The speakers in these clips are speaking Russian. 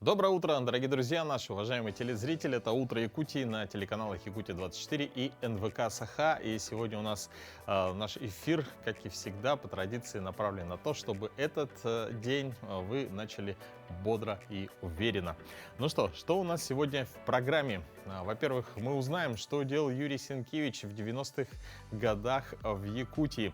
Доброе утро, дорогие друзья, наши уважаемые телезрители. Это «Утро Якутии» на телеканалах «Якутия-24» и НВК «Саха». И сегодня у нас наш эфир, как и всегда, по традиции направлен на то, чтобы этот день вы начали бодро и уверенно. Ну что у нас сегодня в программе? Во-первых, мы узнаем, что делал Юрий Сенкевич в 90-х годах в Якутии.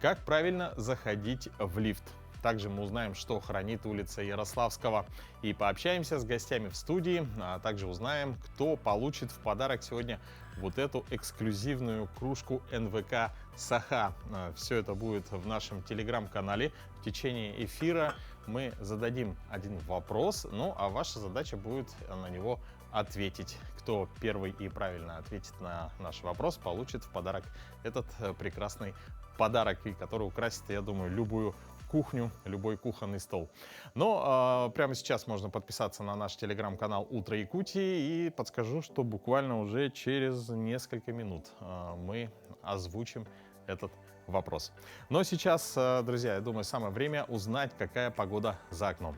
Как правильно заходить в лифт. Также мы узнаем, что хранит улица Ярославского. И пообщаемся с гостями в студии, а также узнаем, кто получит в подарок сегодня вот эту эксклюзивную кружку НВК «Саха». Все это будет в нашем телеграм-канале. В течение эфира мы зададим один вопрос, ну а ваша задача будет на него ответить. Кто первый и правильно ответит на наш вопрос, получит в подарок этот прекрасный подарок, который украсит, я думаю, любую кухню, любой кухонный стол. Но прямо сейчас можно подписаться на наш телеграм-канал «Утро Якутии», и подскажу, что буквально уже через несколько минут мы озвучим этот вопрос. Но сейчас, друзья, я думаю, самое время узнать, какая погода за окном.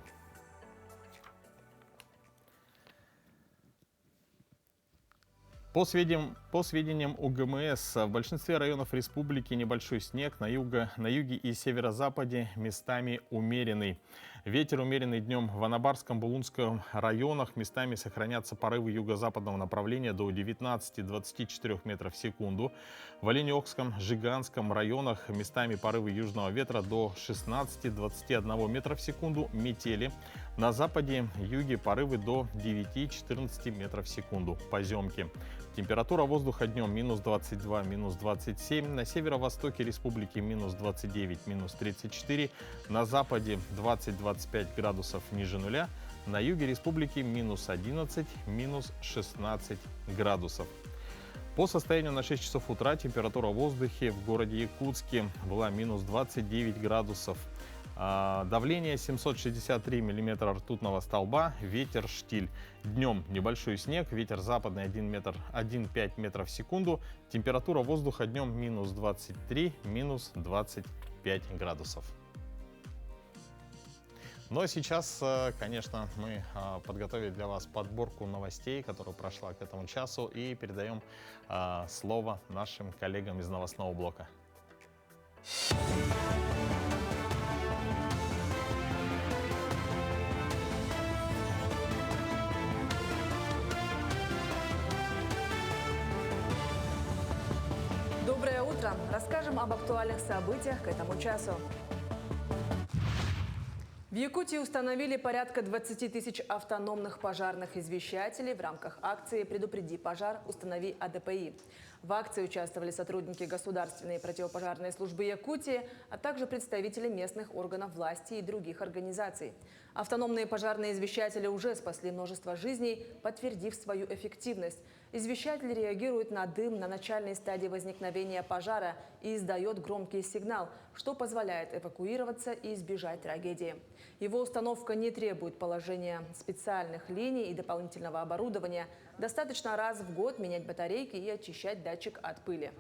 По сведениям УГМС, в большинстве районов республики небольшой снег, на юге и северо-западе местами умеренный. Ветер умеренный днем в Анабарском, Булунском районах, местами сохранятся порывы юго-западного направления до 19-24 метров в секунду. В Оленёкском, Жиганском районах местами порывы южного ветра до 16-21 метра в секунду, метели. На западе, юге порывы до 9-14 метров в секунду, поземки. Температура воздуха днем минус 22, минус 27. На северо-востоке республики минус 29, минус 34. На западе 20-25 градусов ниже нуля. На юге республики минус 11, минус 16 градусов. По состоянию на 6 часов утра температура в воздухе в городе Якутске была минус 29 градусов. Давление 763 миллиметра ртутного столба, ветер штиль. Днем небольшой снег, ветер западный 1,5 метров в секунду. Температура воздуха днем минус 23, минус 25 градусов. Но сейчас, конечно, мы подготовили для вас подборку новостей, которая прошла к этому часу, и передаем слово нашим коллегам из новостного блока. Доброе утро! Расскажем об актуальных событиях к этому часу. В Якутии установили порядка 20 тысяч автономных пожарных извещателей в рамках акции «Предупреди пожар, установи АДПИ». В акции участвовали сотрудники Государственной противопожарной службы Якутии, а также представители местных органов власти и других организаций. Автономные пожарные извещатели уже спасли множество жизней, подтвердив свою эффективность. Извещатель реагирует на дым на начальной стадии возникновения пожара и издает громкий сигнал, что позволяет эвакуироваться и избежать трагедии. Его установка не требует положения специальных линий и дополнительного оборудования. Достаточно раз в год менять батарейки и очищать датчик от пыли.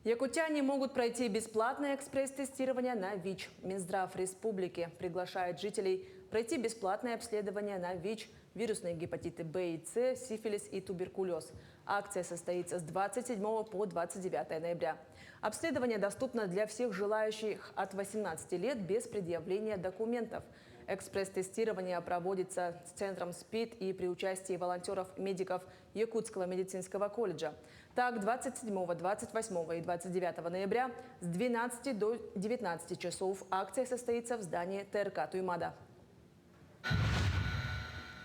Якутяне могут пройти бесплатное экспресс-тестирование на ВИЧ. Минздрав республики приглашает жителей пройти бесплатное обследование на ВИЧ, вирусные гепатиты В и С, сифилис и туберкулез. Акция состоится с 27 по 29 ноября. Обследование доступно для всех желающих от 18 лет без предъявления документов. Экспресс-тестирование проводится с центром СПИД и при участии волонтеров-медиков Якутского медицинского колледжа. Так, 27, 28 и 29 ноября с 12 до 19 часов акция состоится в здании ТРК Туймада.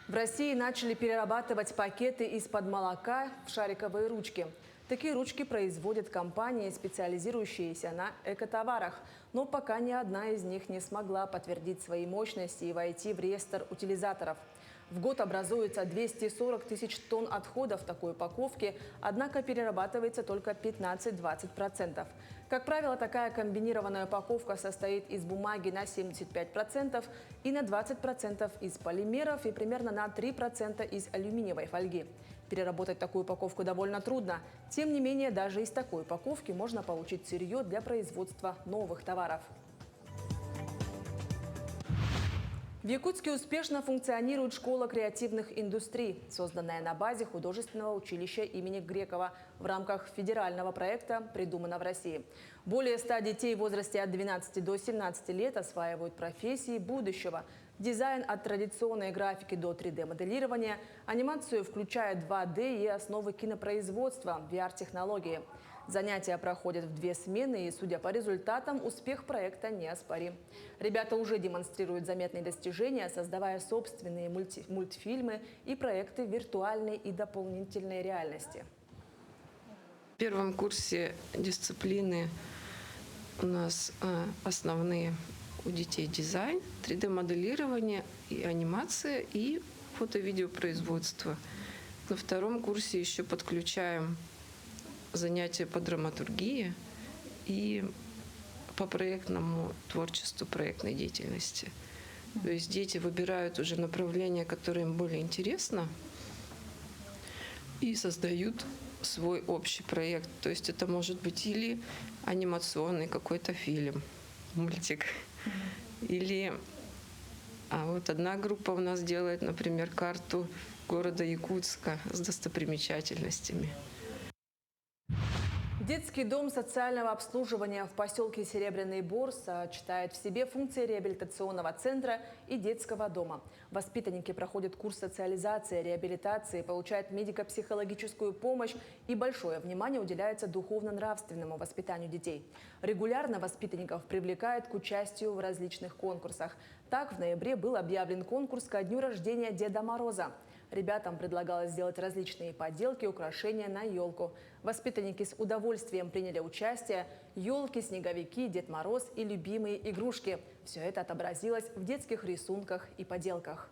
В России начали перерабатывать пакеты из-под молока в шариковые ручки. Такие ручки производят компании, специализирующиеся на экотоварах. Но пока ни одна из них не смогла подтвердить свои мощности и войти в реестр утилизаторов. В год образуется 240 тысяч тонн отходов такой упаковки, однако перерабатывается только 15-20%. Как правило, такая комбинированная упаковка состоит из бумаги на 75% и на 20% из полимеров и примерно на 3% из алюминиевой фольги. Переработать такую упаковку довольно трудно. Тем не менее, даже из такой упаковки можно получить сырье для производства новых товаров. В Якутске успешно функционирует школа креативных индустрий, созданная на базе художественного училища имени Грекова в рамках федерального проекта «Придумано в России». Более 100 детей в возрасте от 12 до 17 лет осваивают профессии будущего. Дизайн от традиционной графики до 3D-моделирования, анимацию включая 2D и основы кинопроизводства, VR-технологии. Занятия проходят в 2 смены, и, судя по результатам, успех проекта неоспорим. Ребята уже демонстрируют заметные достижения, создавая собственные мультфильмы и проекты виртуальной и дополнительной реальности. В первом курсе дисциплины у нас основные у детей дизайн, 3D-моделирование и анимация, и фото-видеопроизводство. На втором курсе еще подключаем занятия по драматургии и по проектному творчеству, проектной деятельности. То есть дети выбирают уже направление, которое им более интересно, и создают свой общий проект. То есть это может быть или анимационный какой-то фильм, мультик, или вот одна группа у нас делает, например, карту города Якутска с достопримечательностями. Детский дом социального обслуживания в поселке Серебряный Бор сочетает в себе функции реабилитационного центра и детского дома. Воспитанники проходят курс социализации, реабилитации, получают медико-психологическую помощь, и большое внимание уделяется духовно-нравственному воспитанию детей. Регулярно воспитанников привлекают к участию в различных конкурсах. Так, в ноябре был объявлен конкурс ко дню рождения Деда Мороза. Ребятам предлагалось сделать различные поделки, украшения на елку. Воспитанники с удовольствием приняли участие. Елки, снеговики, Дед Мороз и любимые игрушки. Все это отобразилось в детских рисунках и поделках.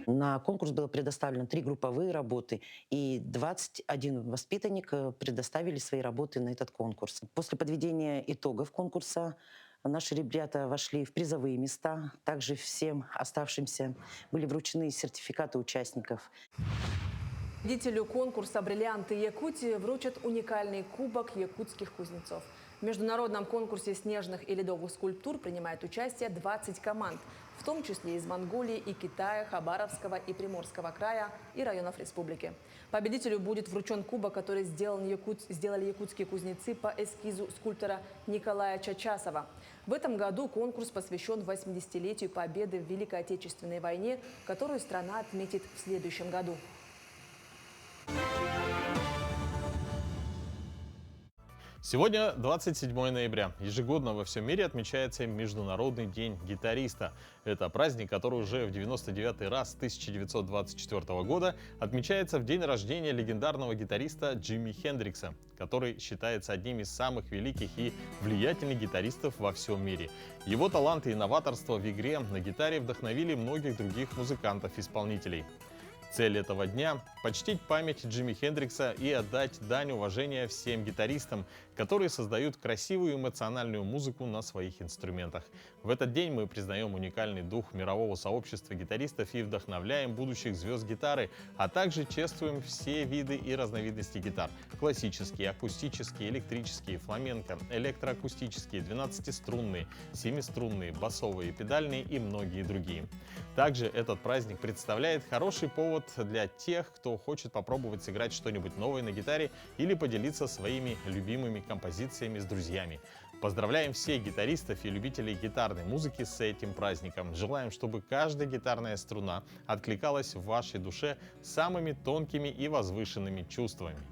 На конкурс было предоставлено 3 групповые работы, и 21 воспитанник предоставили свои работы на этот конкурс. После подведения итогов конкурса наши ребята вошли в призовые места. Также всем оставшимся были вручены сертификаты участников. Победителю конкурса «Бриллианты Якутии» вручат уникальный кубок якутских кузнецов. В международном конкурсе снежных и ледовых скульптур принимает участие 20 команд, в том числе из Монголии и Китая, Хабаровского и Приморского края и районов республики. Победителю будет вручен кубок, который сделали якутские кузнецы по эскизу скульптора Николая Чачасова. В этом году конкурс посвящен 80-летию победы в Великой Отечественной войне, которую страна отметит в следующем году. Сегодня 27 ноября. Ежегодно во всем мире отмечается Международный день гитариста. Это праздник, который уже в 99-й раз с 1924 года отмечается в день рождения легендарного гитариста Джимми Хендрикса, который считается одним из самых великих и влиятельных гитаристов во всем мире. Его талант и новаторство в игре на гитаре вдохновили многих других музыкантов-исполнителей. Цель этого дня – почтить память Джимми Хендрикса и отдать дань уважения всем гитаристам, которые создают красивую эмоциональную музыку на своих инструментах. В этот день мы признаем уникальный дух мирового сообщества гитаристов и вдохновляем будущих звезд гитары, а также чествуем все виды и разновидности гитар – классические, акустические, электрические, фламенко, электроакустические, 12-струнные, 7-струнные, басовые, педальные и многие другие. Также этот праздник представляет хороший повод для тех, кто хочет попробовать сыграть что-нибудь новое на гитаре или поделиться своими любимыми композициями с друзьями. Поздравляем всех гитаристов и любителей гитарной музыки с этим праздником. Желаем, чтобы каждая гитарная струна откликалась в вашей душе самыми тонкими и возвышенными чувствами.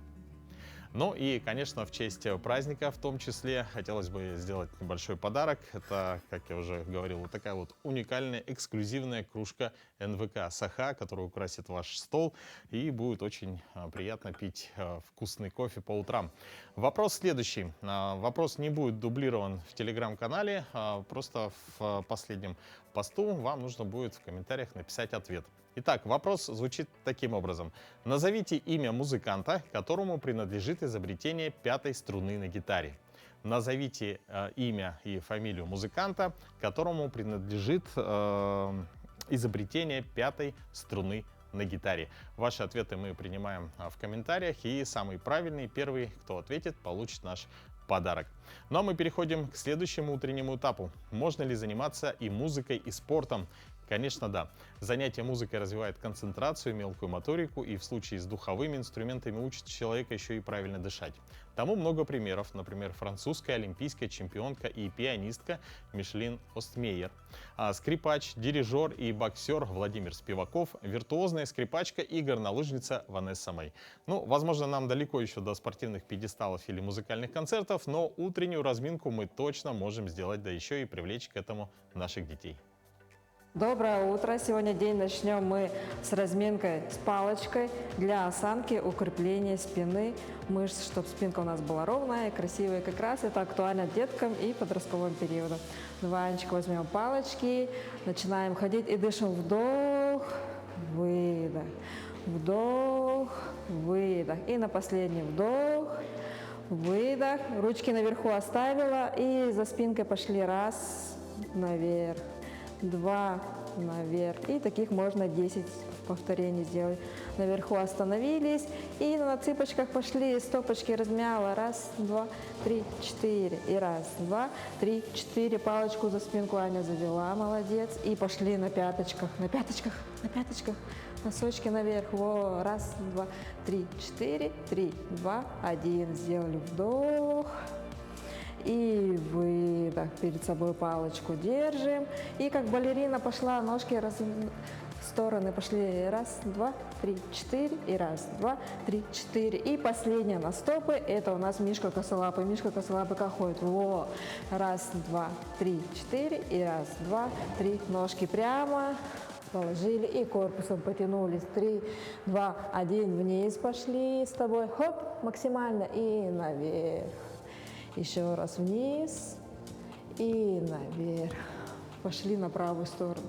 Ну и, конечно, в честь праздника в том числе хотелось бы сделать небольшой подарок. Это, как я уже говорил, вот такая вот уникальная эксклюзивная кружка НВК «Саха», которая украсит ваш стол и будет очень приятно пить вкусный кофе по утрам. Вопрос следующий. Вопрос не будет дублирован в телеграм-канале, просто в последнем посту вам нужно будет в комментариях написать ответ. Итак, вопрос звучит таким образом. Назовите имя музыканта, которому принадлежит изобретение 5-й струны на гитаре. Назовите имя и фамилию музыканта, которому принадлежит изобретение 5-й струны на гитаре. Ваши ответы мы принимаем в комментариях, и самый правильный, первый, кто ответит, получит наш подарок. Ну а мы переходим к следующему утреннему этапу. Можно ли заниматься и музыкой, и спортом? Конечно, да. Занятие музыкой развивает концентрацию, мелкую моторику и в случае с духовыми инструментами учит человека еще и правильно дышать. Тому много примеров. Например, французская олимпийская чемпионка и пианистка Мишлен Остмейер, скрипач, дирижер и боксер Владимир Спиваков, виртуозная скрипачка и горнолыжница Ванесса Мэй. Ну, возможно, нам далеко еще до спортивных пьедесталов или музыкальных концертов, но утреннюю разминку мы точно можем сделать, да еще и привлечь к этому наших детей. Доброе утро! Сегодня день начнем мы с разминкой с палочкой для осанки, укрепления спины, мышц, чтобы спинка у нас была ровная и красивая. Как раз это актуально деткам и подростковым периоду. Ванечка, возьмем палочки, начинаем ходить и дышим. Вдох, выдох, вдох, выдох. И на последний вдох, выдох. Ручки наверху оставила и за спинкой пошли. Раз, наверх. 2 наверх. И таких можно 10 повторений сделать. Наверху остановились и на цыпочках пошли, стопочки размяла. Раз, два, три, четыре. И раз, два, три, четыре. Палочку за спинку Аня завела, молодец. И пошли на пяточках, на пяточках, на пяточках. Носочки наверх. Во, раз, два, три, четыре. 3, 2, 1. Сделали вдох. И выдох. Перед собой палочку держим. И как балерина пошла, ножки в стороны пошли. Раз, два, три, четыре. И раз, два, три, четыре. И последняя на стопы. Это у нас Мишка косолапый. Мишка косолапый как ходит. Во. Раз, два, три, четыре. И раз, два, три. Ножки прямо. Положили и корпусом потянулись. 3, 2, 1. Вниз пошли с тобой. Хоп. Максимально. И наверх. Еще раз вниз и наверх. Пошли на правую сторону.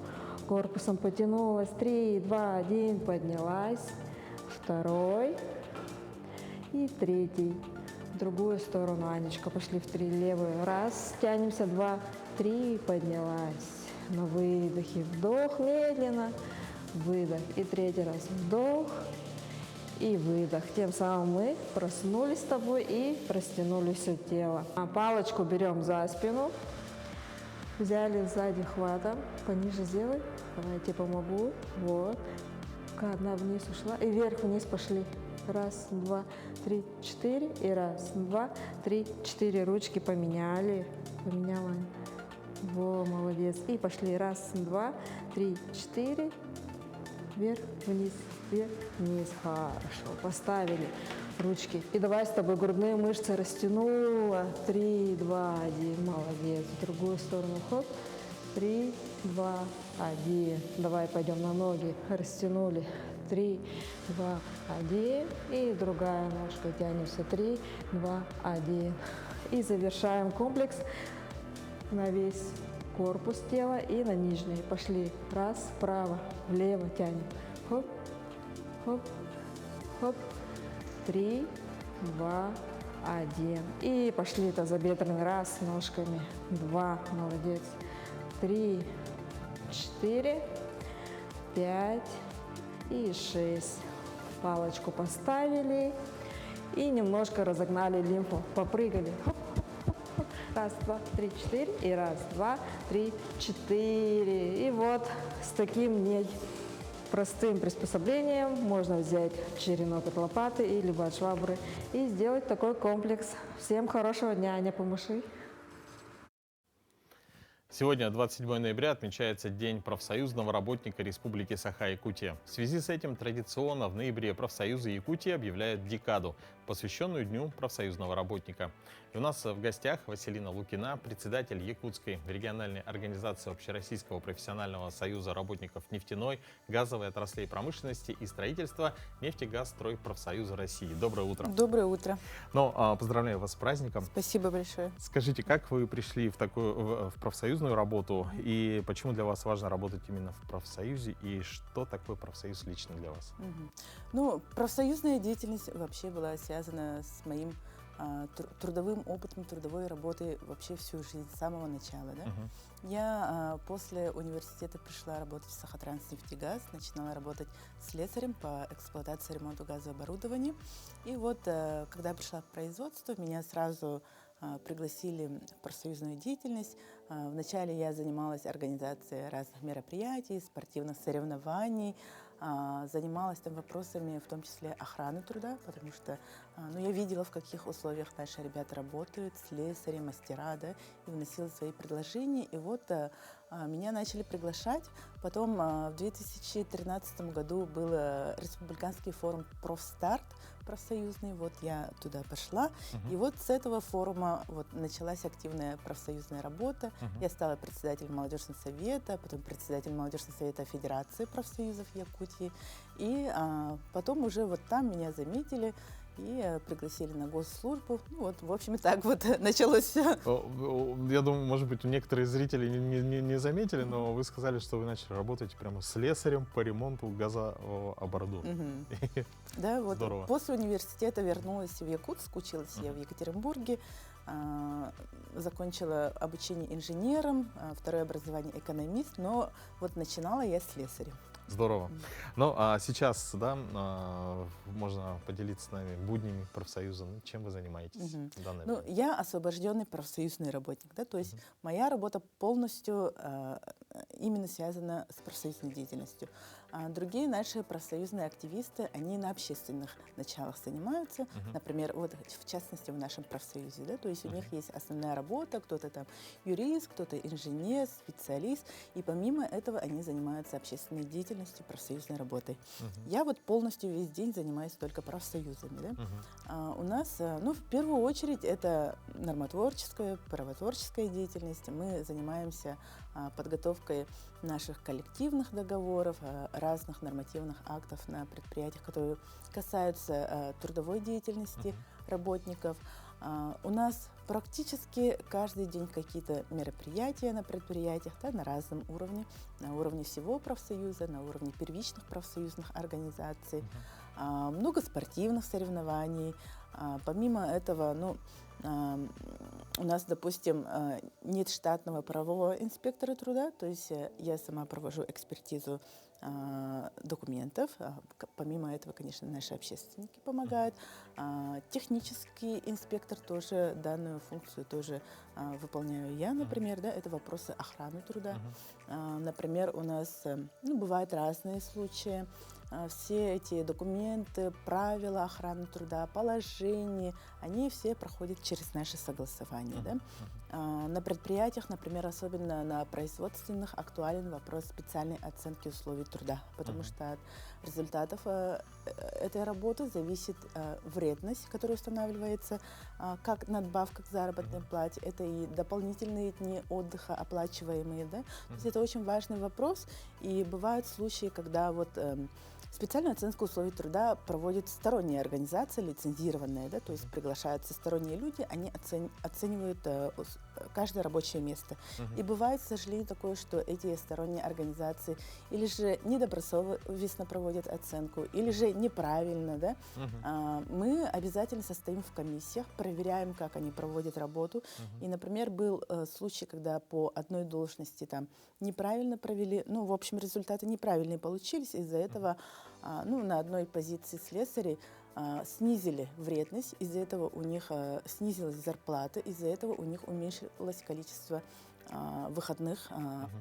Корпусом потянулась. 3, 2, 1. Поднялась. Второй. И третий. В другую сторону, Анечка. Пошли в 3. Левую. Раз. Тянемся. 2, 3. Поднялась. На выдохе. Вдох медленно. Выдох. И третий раз. Вдох. И выдох. Тем самым мы проснулись с тобой и растянули все тело. А палочку берем за спину. Взяли сзади хватом. Пониже сделай. Давай, я тебе помогу. Вот. Одна вниз ушла. И вверх-вниз пошли. Раз, два, три, четыре. И раз, два, три, четыре. Ручки поменяли. Поменяла. Во, молодец. И пошли. Раз, два, три, четыре. Вверх, вниз. Вверх, вниз. Хорошо. Поставили ручки. И давай с тобой грудные мышцы растянула. 3, 2, 1. Молодец. В другую сторону. Хоп. 3, 2, 1. Давай пойдем на ноги. Растянули. 3, 2, 1. И другая ножка. Тянемся. 3, 2, 1. И завершаем комплекс на весь корпус тела и на нижние. Пошли. Раз, вправо, влево тянем. Хоп. Хоп, хоп, 3, 2, 1. И пошли тазобедренный. Раз, ножками. 2, молодец. 3, 4, 5 и 6. Палочку поставили и немножко разогнали лимфу. Попрыгали. Хоп, хоп, хоп. Раз, два, три, четыре. И раз, два, три, четыре. И вот с таким простым приспособлением можно взять черенок от лопаты или от швабры и сделать такой комплекс. Всем хорошего дня, Аня, помаши. Сегодня, 27 ноября, отмечается День профсоюзного работника Республики Саха-Якутия. В связи с этим традиционно в ноябре профсоюзы Якутии объявляют декаду, посвященную Дню профсоюзного работника. И у нас в гостях Василина Лукина, председатель Якутской региональной организации Общероссийского профессионального союза работников нефтяной, газовой отраслей промышленности и строительства Нефтегазстройпрофсоюза России. Доброе утро. Доброе утро. Поздравляю вас с праздником. Спасибо большое. Скажите, как вы пришли в профсоюзную работу и почему для вас важно работать именно в профсоюзе и что такое профсоюз лично для вас? Ну, профсоюзная деятельность вообще была связана с моим трудовым опытом, трудовой работой вообще всю жизнь, с самого начала. Да? Я после университета пришла работать в Сахатранснефтегаз, начинала работать слесарем по эксплуатации и ремонту газооборудования. И вот, когда я пришла в производство, меня сразу пригласили в профсоюзную деятельность. Вначале я занималась организацией разных мероприятий, спортивных соревнований, занималась там вопросами, в том числе охраны труда, потому что я видела, в каких условиях наши ребята работают, слесари, мастера, да, и вносила свои предложения. И вот меня начали приглашать. Потом в 2013 году был республиканский форум «Профстарт» профсоюзный. Вот я туда пошла. И вот с этого форума вот началась активная профсоюзная работа. Я стала председателем молодежного совета, потом председателем молодежного совета Федерации профсоюзов Якутии. И потом уже вот там меня заметили и пригласили на госслужбу. Ну, вот, в общем, и так вот началось все. Я думаю, может быть, некоторые зрители не заметили, но вы сказали, что вы начали работать прямо слесарем по ремонту газооборудования. Да, вот Здорово. после университета вернулась в Якутск, училась я в Екатеринбурге, закончила обучение инженером, второе образование экономист, но вот начинала я слесарем. Здорово. Ну, а сейчас, да, можно поделиться с нами буднями профсоюза. Чем вы занимаетесь в данное Ну, время? я освобожденный профсоюзный работник, да, то есть моя работа полностью именно связана с профсоюзной деятельностью. А другие наши профсоюзные активисты, они на общественных началах занимаются, например, вот в частности в нашем профсоюзе, да, то есть у них есть основная работа, кто-то там юрист, кто-то инженер, специалист, и помимо этого они занимаются общественной деятельностью, профсоюзной работой. Я вот полностью весь день занимаюсь только профсоюзами, да. У нас, ну, в первую очередь это нормотворческая, правотворческая деятельность. Мы занимаемся подготовкой наших коллективных договоров, разных нормативных актов на предприятиях, которые касаются трудовой деятельности работников. У нас практически каждый день какие-то мероприятия на предприятиях, да, на разном уровне, на уровне всего профсоюза, на уровне первичных профсоюзных организаций, много спортивных соревнований. Помимо этого, ну, у нас, допустим, нет штатного правового инспектора труда, то есть я сама провожу экспертизу документов. Помимо этого, конечно, наши общественники помогают. Технический инспектор тоже, данную функцию тоже выполняю я, например, да, это вопросы охраны труда. Например, у нас, ну, бывают разные случаи. Все эти документы, правила охраны труда, положения, они все проходят через наши согласования. Да? На предприятиях, например, особенно на производственных, актуален вопрос специальной оценки условий труда, потому что от результатов этой работы зависит вредность, которая устанавливается как надбавка к заработной плате, это и дополнительные дни отдыха, оплачиваемые. Да? То есть это очень важный вопрос, и бывают случаи, когда вот специальную оценку условий труда проводит сторонняя организация, лицензированная, да, то есть приглашаются сторонние люди, они оценивают каждое рабочее место. И бывает, к сожалению, такое, что эти сторонние организации или же недобросовестно проводят оценку, или же неправильно. Да? Мы обязательно состоим в комиссиях, проверяем, как они проводят работу. И, например, был случай, когда по одной должности там неправильно провели, ну, в общем, результаты неправильные получились, из-за этого ну, на одной позиции слесарей снизили вредность, из-за этого у них снизилась зарплата, из-за этого у них уменьшилось количество выходных,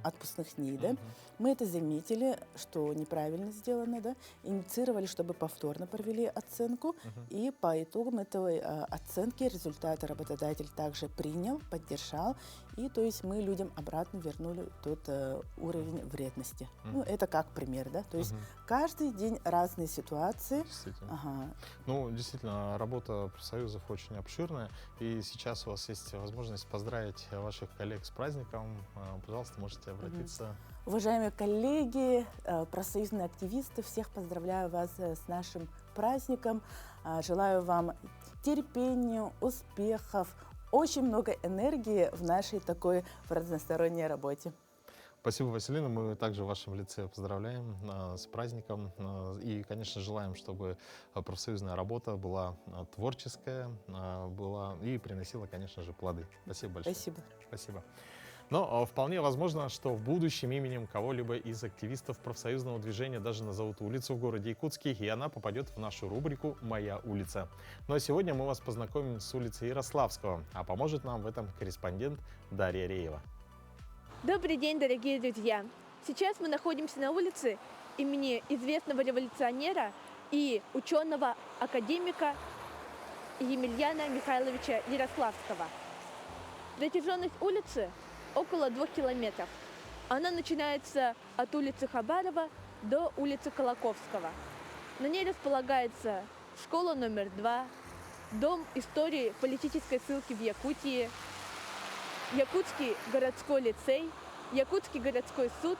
отпускных дней. Да? Мы это заметили, что неправильно сделано, да? Инициировали, чтобы повторно провели оценку, и по итогам этой оценки результаты работодатель также принял, поддержал, и то есть мы людям обратно вернули тот уровень вредности. Ну, это как пример, да? То есть каждый день разные ситуации. Действительно. Ну, действительно, работа профсоюзов очень обширная, и сейчас у вас есть возможность поздравить ваших коллег с праздником. Пожалуйста, можете обратиться. Уважаемые коллеги, профсоюзные активисты, всех поздравляю вас с нашим праздником. Желаю вам терпения, успехов, очень много энергии в нашей такой разносторонней работе. Спасибо, Василина. Мы также в вашем лице поздравляем с праздником. И, конечно, желаем, чтобы профсоюзная работа была творческая, была и приносила, конечно же, плоды. Спасибо большое. Спасибо. Спасибо. Но вполне возможно, что в будущем именем кого-либо из активистов профсоюзного движения даже назовут улицу в городе Якутске, и она попадет в нашу рубрику «Моя улица». Ну а сегодня мы вас познакомим с улицей Ярославского, а поможет нам в этом корреспондент Дарья Реева. Добрый день, дорогие друзья! Сейчас мы находимся на улице имени известного революционера и ученого-академика Емельяна Михайловича Ярославского. Протяженность улицы около 2 километров. Она начинается от улицы Хабарова до улицы Колоковского. На ней располагается школа номер 2, Дом истории политической ссылки в Якутии, Якутский городской лицей, Якутский городской суд,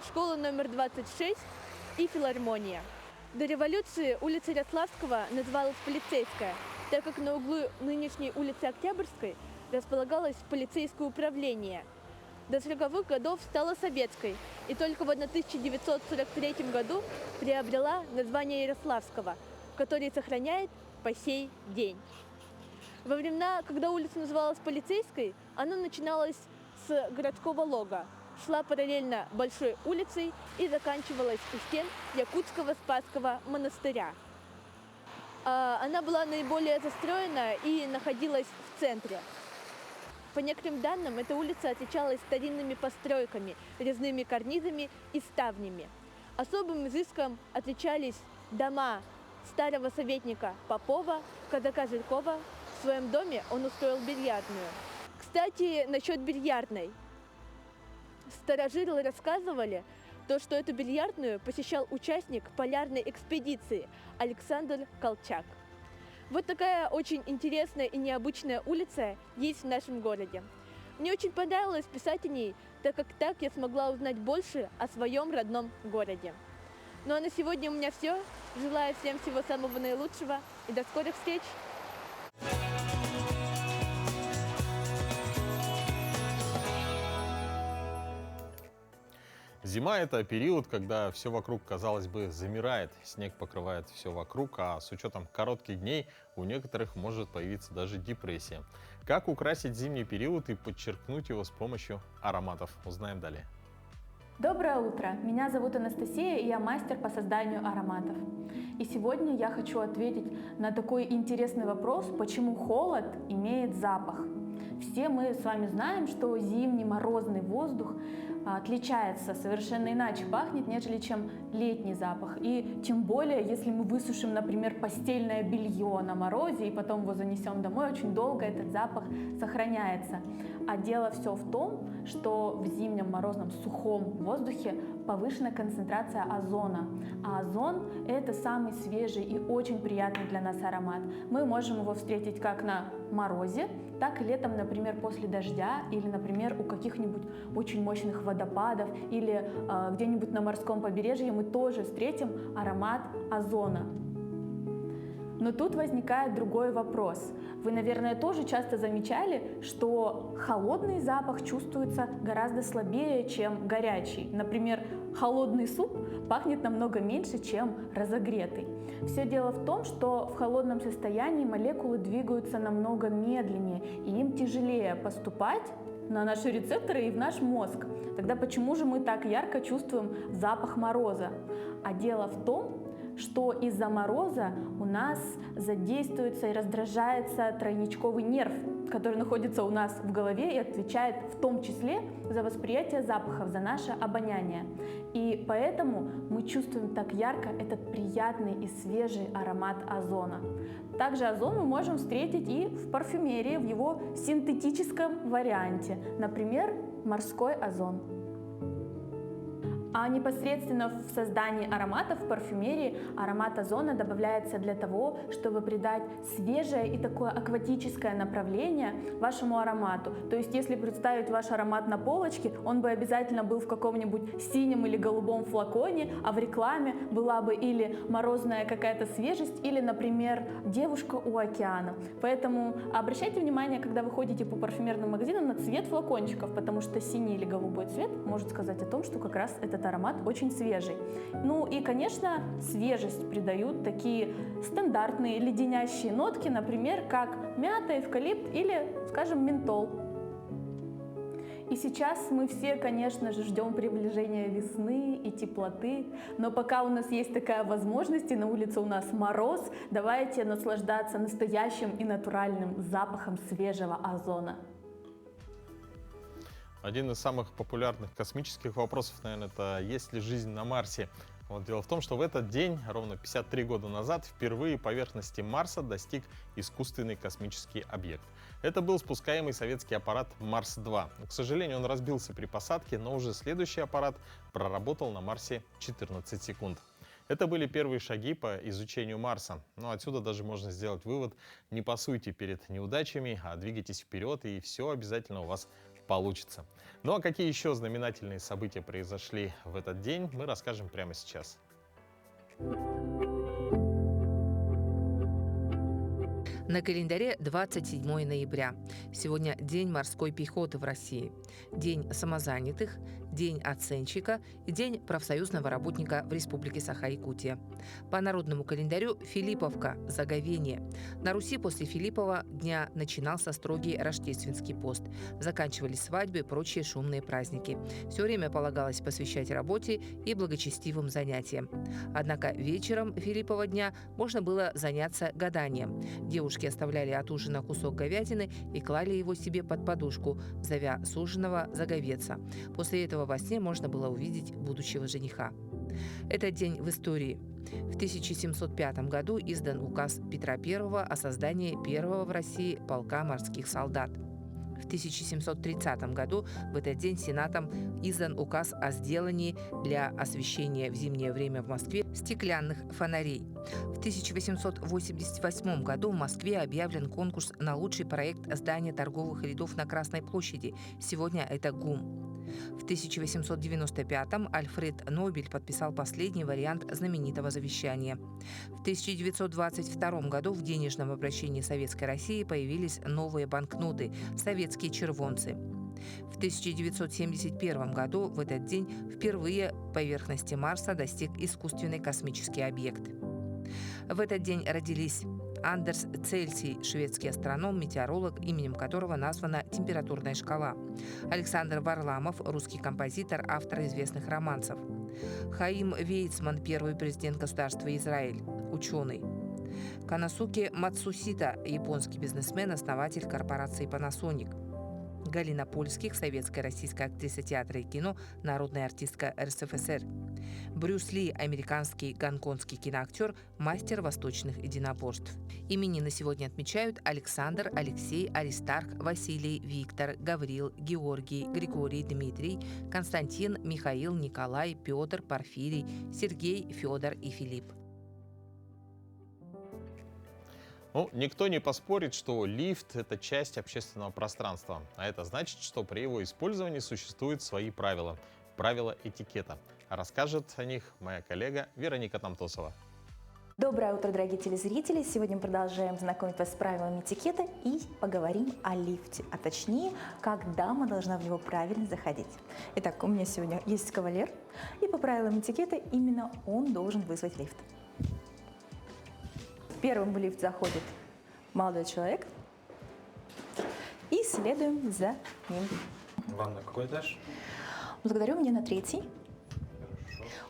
школа номер 26 и филармония. До революции улица Ярославского называлась Полицейская, так как на углу нынешней улицы Октябрьской располагалось полицейское управление. До 40-х годов стала Советской и только в 1943 году приобрела название Ярославского, которое сохраняет по сей день. Во времена, когда улица называлась Полицейской, она начиналась с городского лога, шла параллельно Большой улицей и заканчивалась у стен Якутского Спасского монастыря. Она была наиболее застроена и находилась в центре. По некоторым данным, эта улица отличалась старинными постройками, резными карнизами и ставнями. Особым изыском отличались дома старого советника Попова, казака Жиркова. В своем доме он устроил бильярдную. Кстати, насчет бильярдной. Старожилы рассказывали, что эту бильярдную посещал участник полярной экспедиции Александр Колчак. Вот такая очень интересная и необычная улица есть в нашем городе. Мне очень понравилось писать о ней, так как так я смогла узнать больше о своем родном городе. Ну а на сегодня у меня все. Желаю всем всего самого наилучшего и до скорых встреч! Зима – это период, когда все вокруг, казалось бы, замирает, снег покрывает все вокруг, а с учетом коротких дней у некоторых может появиться даже депрессия. Как украсить зимний период и подчеркнуть его с помощью ароматов, узнаем далее. Доброе утро! Меня зовут Анастасия, и я мастер по созданию ароматов. И сегодня я хочу ответить на такой интересный вопрос, почему холод имеет запах. Все мы с вами знаем, что зимний морозный воздух отличается, совершенно иначе пахнет, нежели чем летний запах. И тем более, если мы высушим, например, постельное белье на морозе и потом его занесем домой, очень долго этот запах сохраняется. А дело все в том, что в зимнем морозном сухом воздухе повышенная концентрация озона. А озон – это самый свежий и очень приятный для нас аромат. Мы можем его встретить как на морозе, так и летом, например, после дождя или, например, у каких-нибудь очень мощных водопадов или где-нибудь на морском побережье мы тоже встретим аромат озона. Но тут возникает другой вопрос. Вы, наверное, тоже часто замечали, что холодный запах чувствуется гораздо слабее, чем горячий. Например, холодный суп пахнет намного меньше, чем разогретый. Все дело в том, что в холодном состоянии молекулы двигаются намного медленнее, и им тяжелее поступать на наши рецепторы и в наш мозг. Тогда почему же мы так ярко чувствуем запах мороза? А дело в том, что из-за мороза у нас задействуется и раздражается тройничковый нерв, который находится у нас в голове и отвечает в том числе за восприятие запахов, за наше обоняние. И поэтому мы чувствуем так ярко этот приятный и свежий аромат озона. Также озон мы можем встретить и в парфюмерии, в его синтетическом варианте, например, морской озон. А непосредственно в создании ароматов в парфюмерии аромат озона добавляется для того, чтобы придать свежее и такое акватическое направление вашему аромату. То есть, если представить ваш аромат на полочке, он бы обязательно был в каком-нибудь синем или голубом флаконе, а в рекламе была бы или морозная какая-то свежесть, или, например, девушка у океана. Поэтому обращайте внимание, когда вы ходите по парфюмерным магазинам, на цвет флакончиков, потому что синий или голубой цвет может сказать о том, что как раз этот аромат очень свежий. Ну и, конечно, свежесть придают такие стандартные леденящие нотки, например, как мята, эвкалипт или, скажем, ментол. И сейчас мы все, конечно же, ждем приближения весны и теплоты, но пока у нас есть такая возможность, и на улице у нас мороз, давайте наслаждаться настоящим и натуральным запахом свежего озона. Один из самых популярных космических вопросов, наверное, это есть ли жизнь на Марсе. Вот дело в том, что в этот день, ровно 53 года назад, впервые поверхности Марса достиг искусственный космический объект. Это был спускаемый советский аппарат Марс-2. К сожалению, он разбился при посадке, но уже следующий аппарат проработал на Марсе 14 секунд. Это были первые шаги по изучению Марса. Но отсюда даже можно сделать вывод: не пасуйте перед неудачами, а двигайтесь вперед, и все обязательно у вас получится. Ну а какие еще знаменательные события произошли в этот день, мы расскажем прямо сейчас. На календаре 27 ноября. Сегодня День морской пехоты в России, День самозанятых, День оценщика и День профсоюзного работника в Республике Саха-Якутия. По народному календарю Филипповка – Заговение. На Руси после Филиппова дня начинался строгий рождественский пост. Заканчивались свадьбы и прочие шумные праздники. Все время полагалось посвящать работе и благочестивым занятиям. Однако вечером Филиппова дня можно было заняться гаданием. Девушки оставляли от ужина кусок говядины и клали его себе под подушку, зовя суженого заговеться. После этого во сне можно было увидеть будущего жениха. Этот день в истории. В 1705 году издан указ Петра I о создании первого в России полка морских солдат. В 1730 году в этот день Сенатом издан указ о сделании для освещения в зимнее время в Москве стеклянных фонарей. В 1888 году в Москве объявлен конкурс на лучший проект здания торговых рядов на Красной площади. Сегодня это ГУМ. В 1895-м Альфред Нобель подписал последний вариант знаменитого завещания. В 1922 году в денежном обращении Советской России появились новые банкноты – советские червонцы. В 1971 году в этот день впервые поверхности Марса достиг искусственный космический объект. В этот день родились Андерс Цельсий, шведский астроном, метеоролог, именем которого названа температурная шкала. Александр Варламов, русский композитор, автор известных романсов. Хаим Вейцман, первый президент государства Израиль, ученый. Канасуки Мацусита, японский бизнесмен, основатель корпорации Panasonic. Галина Польских, советская российская актриса театра и кино, народная артистка РСФСР. Брюс Ли, американский гонконгский киноактер, мастер восточных единоборств. Именины сегодня отмечают Александр, Алексей, Аристарх, Василий, Виктор, Гаврил, Георгий, Григорий, Дмитрий, Константин, Михаил, Николай, Петр, Порфирий, Сергей, Федор и Филипп. Ну, никто не поспорит, что лифт – это часть общественного пространства. А это значит, что при его использовании существуют свои правила. Правила этикета. Расскажет о них моя коллега Вероника Тамтосова. Доброе утро, дорогие телезрители! Сегодня мы продолжаем знакомить вас с правилами этикета и поговорим о лифте, а точнее, как дама должна в него правильно заходить. Итак, у меня сегодня есть кавалер, и по правилам этикета именно он должен вызвать лифт. Первым в лифт заходит молодой человек, и следуем за ним. Вам на какой этаж? Благодарю, мне на 3-й.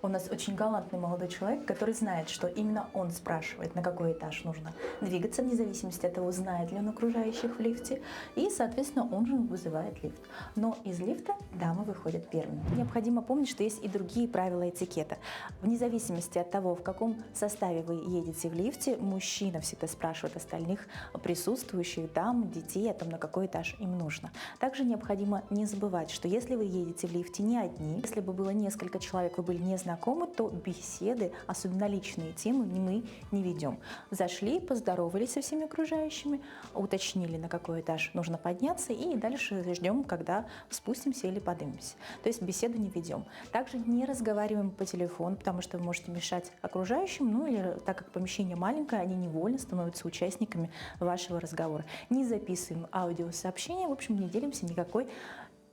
У нас очень галантный молодой человек, который знает, что именно он спрашивает, на какой этаж нужно двигаться, вне зависимости от того, знает ли он окружающих в лифте, и, соответственно, он же вызывает лифт. Но из лифта дамы выходят первыми. Необходимо помнить, что есть и другие правила этикета. Вне зависимости от того, в каком составе вы едете в лифте, мужчина всегда спрашивает остальных присутствующих дам, детей о том, на какой этаж им нужно. Также необходимо не забывать, что если вы едете в лифте не одни, если бы было несколько человек, вы были не знакомы, то беседы, особенно личные темы, мы не ведем. Зашли, поздоровались со всеми окружающими, уточнили, на какой этаж нужно подняться, и дальше ждем, когда спустимся или поднимемся. То есть беседу не ведем. Также не разговариваем по телефону, потому что вы можете мешать окружающим, ну или так как помещение маленькое, они невольно становятся участниками вашего разговора. Не записываем аудиосообщения, в общем, не делимся никакой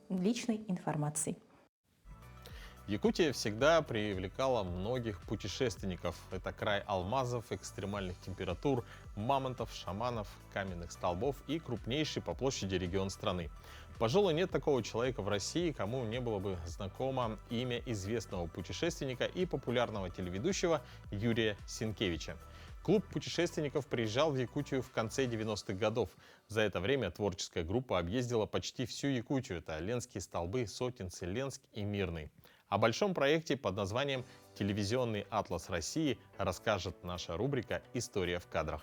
личной информацией. Якутия всегда привлекала многих путешественников. Это край алмазов, экстремальных температур, мамонтов, шаманов, каменных столбов и крупнейший по площади регион страны. Пожалуй, нет такого человека в России, кому не было бы знакомо имя известного путешественника и популярного телеведущего Юрия Сенкевича. Клуб путешественников приезжал в Якутию в конце 90-х годов. За это время творческая группа объездила почти всю Якутию. Это Ленские столбы, Сотинцы, Ленск и Мирный. О большом проекте под названием «Телевизионный атлас России» расскажет наша рубрика «История в кадрах».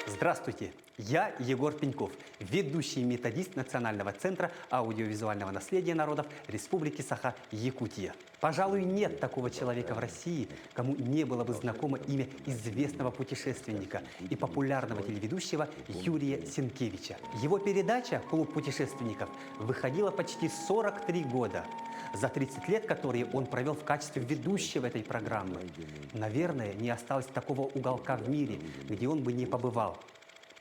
Здравствуйте, я Егор Пеньков, ведущий методист Национального центра аудиовизуального наследия народов Республики Саха-Якутия. Пожалуй, нет такого человека в России, кому не было бы знакомо имя известного путешественника и популярного телеведущего Юрия Сенкевича. Его передача «Клуб путешественников» выходила почти 43 года. За 30 лет, которые он провел в качестве ведущего этой программы, наверное, не осталось такого уголка в мире, где он бы не побывал.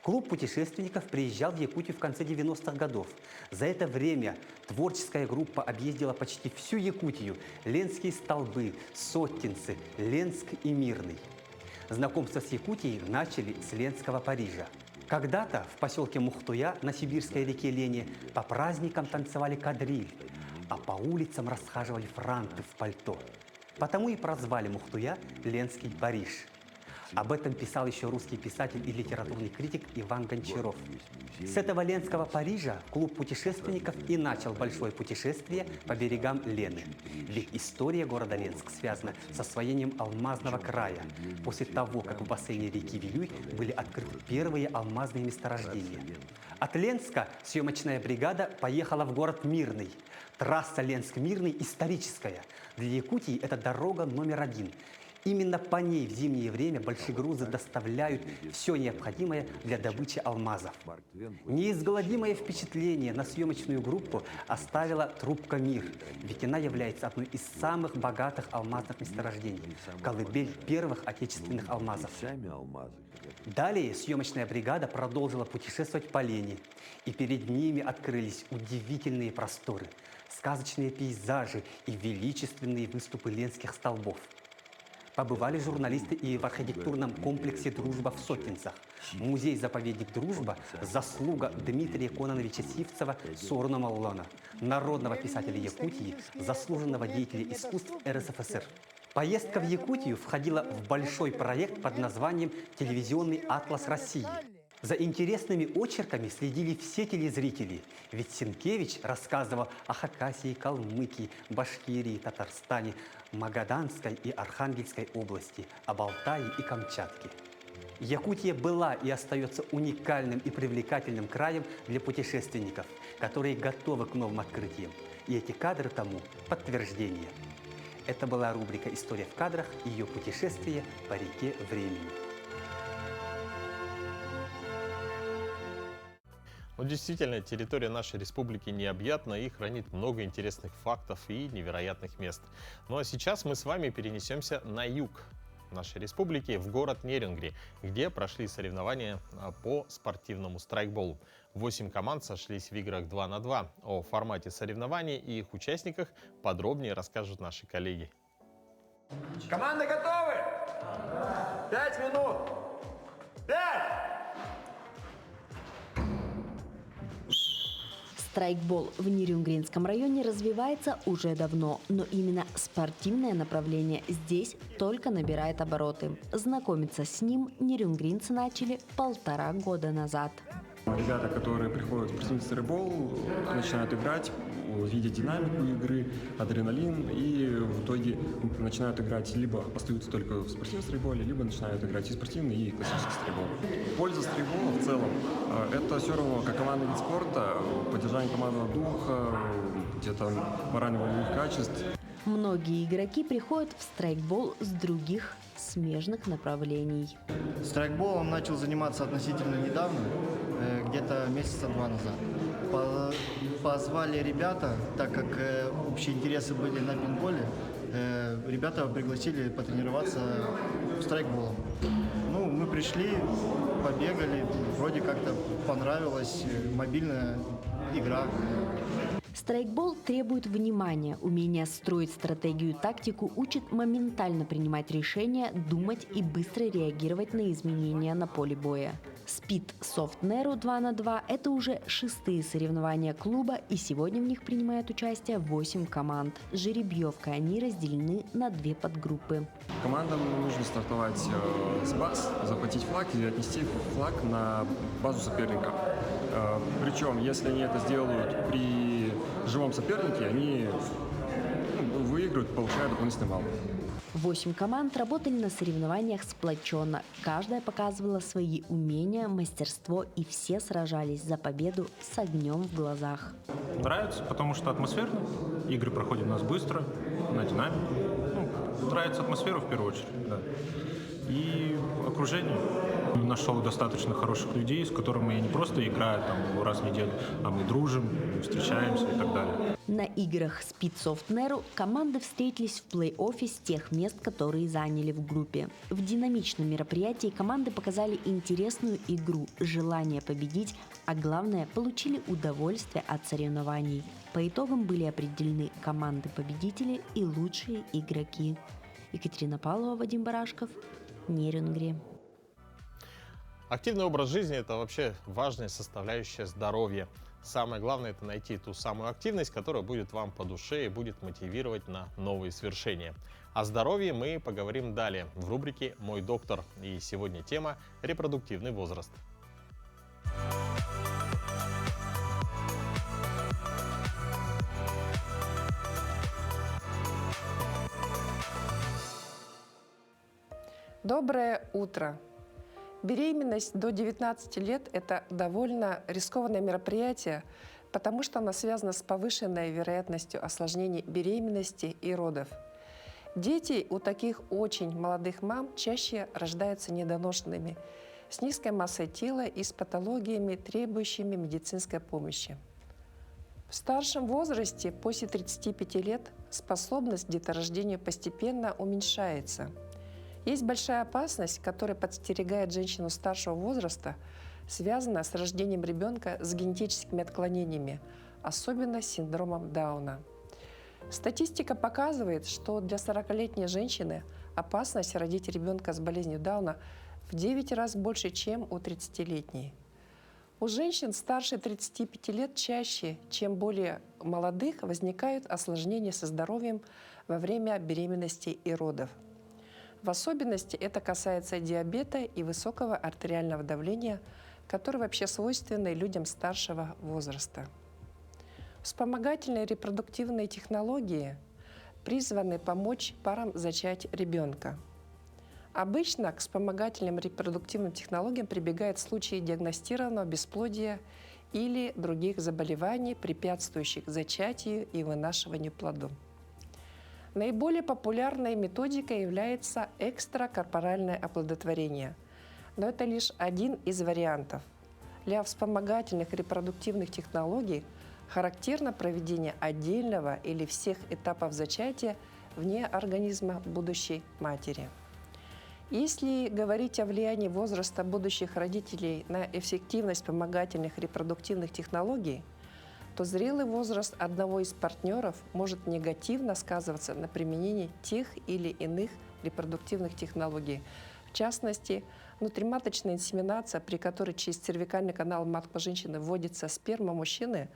Клуб путешественников приезжал в Якутию в конце 90-х годов. За это время творческая группа объездила почти всю Якутию, Ленские столбы, Сотинцы, Ленск и Мирный. Знакомство с Якутией начали с Ленского Парижа. Когда-то в поселке Мухтуя на сибирской реке Лене по праздникам танцевали кадриль, а по улицам расхаживали франты в пальто. Потому и прозвали Мухтуя Ленский Париж. Об этом писал еще русский писатель и литературный критик Иван Гончаров. С этого Ленского Парижа клуб путешественников и начал большое путешествие по берегам Лены. Ведь история города Ленск связана с освоением алмазного края. После того, как в бассейне реки Вилюй были открыты первые алмазные месторождения. От Ленска съемочная бригада поехала в город Мирный. Трасса Ленск-Мирный историческая. Для Якутии это дорога номер 1. Именно по ней в зимнее время большегрузы доставляют все необходимое для добычи алмазов. Неизгладимое впечатление на съемочную группу оставила трубка «Мир», ведь она является одной из самых богатых алмазных месторождений, колыбель первых отечественных алмазов. Далее съемочная бригада продолжила путешествовать по Лене, и перед ними открылись удивительные просторы, сказочные пейзажи и величественные выступы ленских столбов. Побывали журналисты и в архитектурном комплексе «Дружба» в Сотинцах. Музей-заповедник «Дружба» – заслуга Дмитрия Кононовича Сивцева Сорномаллона, народного писателя Якутии, заслуженного деятеля искусств РСФСР. Поездка в Якутию входила в большой проект под названием «Телевизионный атлас России». За интересными очерками следили все телезрители, ведь Сенкевич рассказывал о Хакасии, Калмыкии, Башкирии, Татарстане, Магаданской и Архангельской области, об Алтае и Камчатке. Якутия была и остается уникальным и привлекательным краем для путешественников, которые готовы к новым открытиям. И эти кадры тому подтверждение. Это была рубрика «История в кадрах» и ее путешествие по реке времени. Но действительно, территория нашей республики необъятна и хранит много интересных фактов и невероятных мест. Ну а сейчас мы с вами перенесемся на юг нашей республики, в город Нерюнгри, где прошли соревнования по спортивному страйкболу. 8 команд сошлись в играх 2 на 2. О формате соревнований и их участниках подробнее расскажут наши коллеги. Команды готовы? 5 минут! 5! Страйкбол в Нерюнгринском районе развивается уже давно, но именно спортивное направление здесь только набирает обороты. Знакомиться с ним нерюнгринцы начали 1,5 года назад. Ребята, которые приходят в спортивный страйкбол, начинают играть, видят динамику игры, адреналин, и в итоге начинают играть, либо остаются только в спортивном страйкболе, либо начинают играть и спортивный, и классический страйкбол. Польза страйкбола в целом – это все равно как командный вид спорта, поддержание командного духа, где-то морально-волевых качеств. Многие игроки приходят в страйкбол с других смежных направлений. Страйкболом начал заниматься относительно недавно, где-то месяца 2 назад. Позвали ребята, так как общие интересы были на пейнтболе, ребята пригласили потренироваться страйкболом. Ну, мы пришли, побегали, вроде как-то понравилась мобильная игра. Страйкбол требует внимания, умения строить стратегию и тактику, учит моментально принимать решения, думать и быстро реагировать на изменения на поле боя. Speed Soft Nero 2 на 2 – это уже 6-е соревнования клуба, и сегодня в них принимает участие 8 команд. Жеребьевкой они разделены на 2 подгруппы. Командам нужно стартовать с баз, захватить флаг и отнести флаг на базу соперника. Причем, если они это сделают при живом сопернике, они выигрывают, получая дополнительный балл. 8 команд работали на соревнованиях сплоченно. Каждая показывала свои умения, мастерство, и все сражались за победу с огнем в глазах. Нравится, потому что атмосферно. Игры проходят у нас быстро, на динамику. Нравится атмосфера в первую очередь, да. И окружение. Нашел достаточно хороших людей, с которыми я не просто играю там раз в неделю, а мы дружим, встречаемся и так далее. На играх Speed Soft Nero команды встретились в плей-оффе с тех мест, которые заняли в группе. В динамичном мероприятии команды показали интересную игру, желание победить, а главное, получили удовольствие от соревнований. По итогам были определены команды-победители и лучшие игроки. Екатерина Павлова, Вадим Барашков, Нерюнгри. Активный образ жизни – это вообще важная составляющая здоровья. Самое главное – это найти ту самую активность, которая будет вам по душе и будет мотивировать на новые свершения. О здоровье мы поговорим далее в рубрике «Мой доктор». И сегодня тема – репродуктивный возраст. Доброе утро! Беременность до 19 лет – это довольно рискованное мероприятие, потому что оно связано с повышенной вероятностью осложнений беременности и родов. Дети у таких очень молодых мам чаще рождаются недоношенными, с низкой массой тела и с патологиями, требующими медицинской помощи. В старшем возрасте, после 35 лет, способность к деторождению постепенно уменьшается. Есть большая опасность, которая подстерегает женщину старшего возраста, связанная с рождением ребенка с генетическими отклонениями, особенно с синдромом Дауна. Статистика показывает, что для 40-летней женщины опасность родить ребенка с болезнью Дауна в 9 раз больше, чем у 30-летней. У женщин старше 35 лет чаще, чем более молодых, возникают осложнения со здоровьем во время беременности и родов. В особенности это касается диабета и высокого артериального давления, которые вообще свойственны людям старшего возраста. Вспомогательные репродуктивные технологии призваны помочь парам зачать ребенка. Обычно к вспомогательным репродуктивным технологиям прибегают в случае диагностированного бесплодия или других заболеваний, препятствующих зачатию и вынашиванию плода. Наиболее популярной методикой является экстракорпоральное оплодотворение, но это лишь один из вариантов. Для вспомогательных репродуктивных технологий характерно проведение отдельного или всех этапов зачатия вне организма будущей матери. Если говорить о влиянии возраста будущих родителей на эффективность вспомогательных репродуктивных технологий, то зрелый возраст одного из партнеров может негативно сказываться на применении тех или иных репродуктивных технологий. В частности, внутриматочная инсеминация, при которой через цервикальный канал матки женщины вводится сперма мужчины,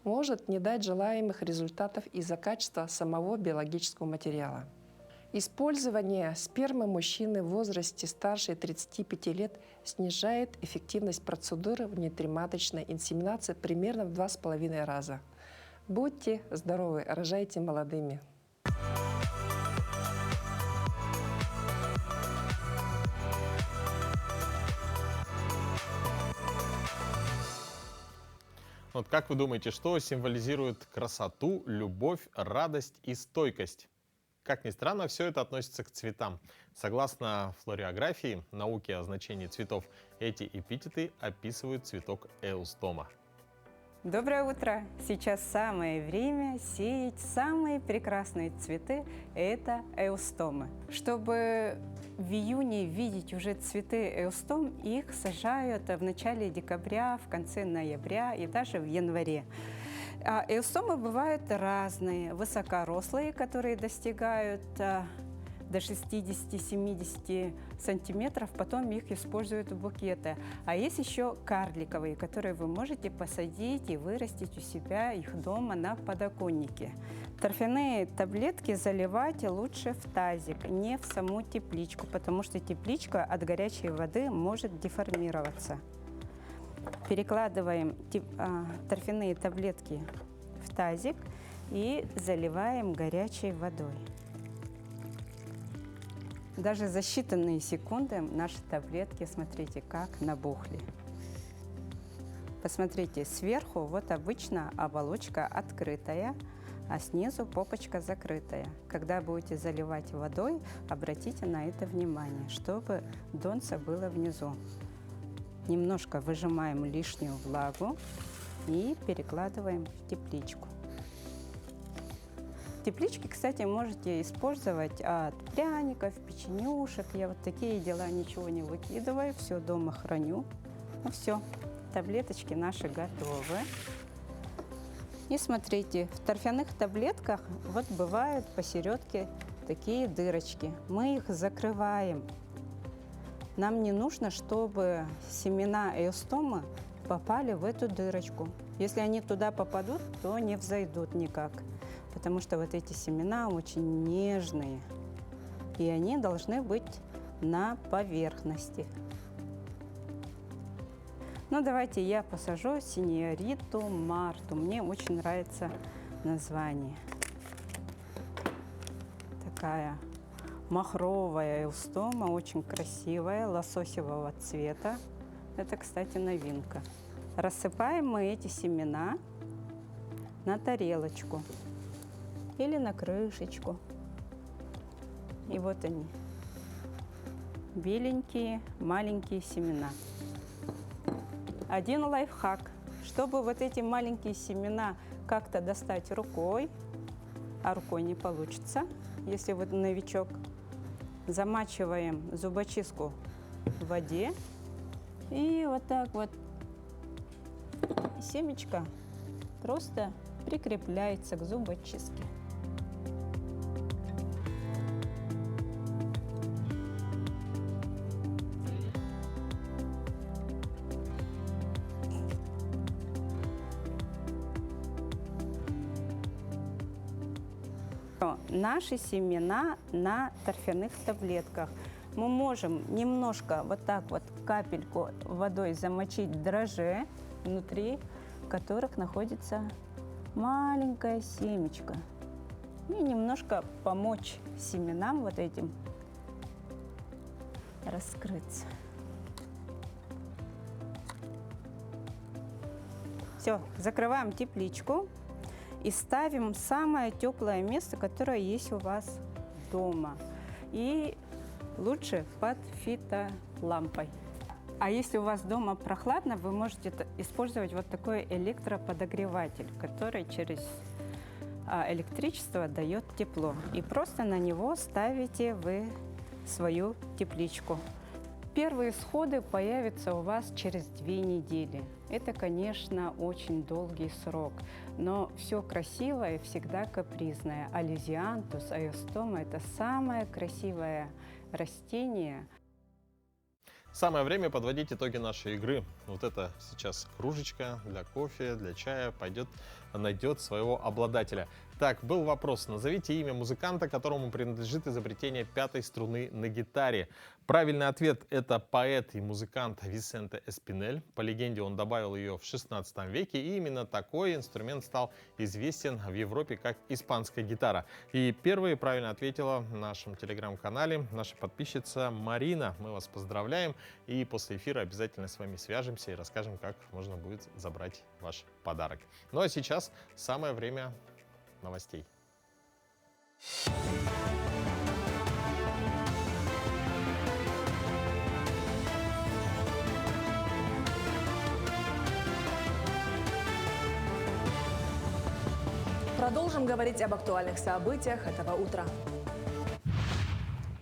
может не дать желаемых результатов из-за качества самого биологического материала. Использование спермы мужчины в возрасте старше 35 лет снижает эффективность процедуры внутриматочной инсеминации примерно в 2,5 раза. Будьте здоровы, рожайте молодыми. Вот как вы думаете, что символизирует красоту, любовь, радость и стойкость? Как ни странно, все это относится к цветам. Согласно флориографии, науке о значении цветов, эти эпитеты описывают цветок эустома. Доброе утро! Сейчас самое время сеять самые прекрасные цветы – это эустомы. Чтобы в июне видеть уже цветы эустом, их сажают в начале декабря, в конце ноября и даже в январе. А эустомы бывают разные, высокорослые, которые достигают до 60-70 сантиметров, потом их используют в букеты. А есть еще карликовые, которые вы можете посадить и вырастить у себя их дома на подоконнике. Торфяные таблетки заливать лучше в тазик, не в саму тепличку, потому что тепличка от горячей воды может деформироваться. Перекладываем торфяные таблетки в тазик и заливаем горячей водой. Даже за считанные секунды наши таблетки, смотрите, как набухли. Посмотрите, сверху вот обычно оболочка открытая, а снизу попочка закрытая. Когда будете заливать водой, обратите на это внимание, чтобы донце было внизу. Немножко выжимаем лишнюю влагу и перекладываем в тепличку. Теплички, кстати, можете использовать от пряников, печенюшек. Я вот такие дела ничего не выкидываю, все дома храню. Ну все, таблеточки наши готовы. И смотрите, в торфяных таблетках вот бывают посередке такие дырочки. Мы их закрываем. Нам не нужно, чтобы семена эустомы попали в эту дырочку. Если они туда попадут, то не взойдут никак. Потому что вот эти семена очень нежные, и они должны быть на поверхности. Ну, давайте я посажу синьориту Марту. Мне очень нравится название. Такая махровая эустома, очень красивая, лососевого цвета. Это, кстати, новинка. Рассыпаем мы эти семена на тарелочку или на крышечку. И вот они, беленькие, маленькие семена. Один лайфхак. Чтобы вот эти маленькие семена как-то достать рукой, а рукой не получится, если вы новичок, замачиваем зубочистку в воде и вот так вот семечко просто прикрепляется к зубочистке. Наши семена на торфяных таблетках. Мы можем немножко вот так вот капельку водой замочить дрожжи, внутри которых находится маленькое семечко. И немножко помочь семенам вот этим раскрыться. Все, закрываем тепличку. И ставим самое теплое место, которое есть у вас дома. И лучше под фитолампой. А если у вас дома прохладно, вы можете использовать вот такой электроподогреватель, который через электричество дает тепло. И просто на него ставите вы свою тепличку. Первые всходы появятся у вас через 2 недели. Это, конечно, очень долгий срок, но все красивое всегда капризное. Ализиантус, эустома – это самое красивое растение. Самое время подводить итоги нашей игры. Вот это сейчас кружечка для кофе, для чая найдет своего обладателя. Так, был вопрос. Назовите имя музыканта, которому принадлежит изобретение 5-й струны на гитаре. Правильный ответ – это поэт и музыкант Висенте Эспинель. По легенде, он добавил ее в 16 веке, и именно такой инструмент стал известен в Европе как испанская гитара. И первой правильно ответила в нашем телеграм-канале наша подписчица Марина. Мы вас поздравляем, и после эфира обязательно с вами свяжемся и расскажем, как можно будет забрать ваш подарок. Ну а сейчас самое время новостей. Продолжим говорить об актуальных событиях этого утра.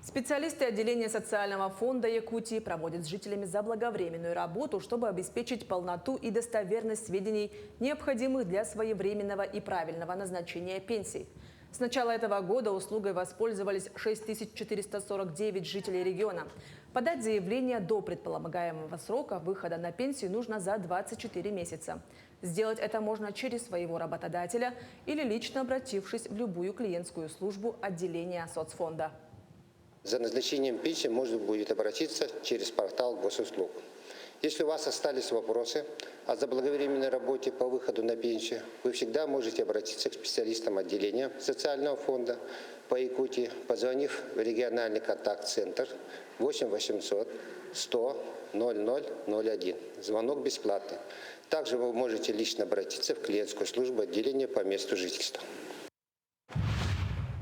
С Специалисты отделения социального фонда Якутии проводят с жителями заблаговременную работу, чтобы обеспечить полноту и достоверность сведений, необходимых для своевременного и правильного назначения пенсий. С начала этого года услугой воспользовались 6449 жителей региона. Подать заявление до предполагаемого срока выхода на пенсию нужно за 24 месяца. Сделать это можно через своего работодателя или лично обратившись в любую клиентскую службу отделения соцфонда. За назначением пенсии можно будет обратиться через портал госуслуг. Если у вас остались вопросы о заблаговременной работе по выходу на пенсию, вы всегда можете обратиться к специалистам отделения социального фонда по Якутии, позвонив в региональный контакт-центр 8 800 100 0001. Звонок бесплатный. Также вы можете лично обратиться в клиентскую службу отделения по месту жительства.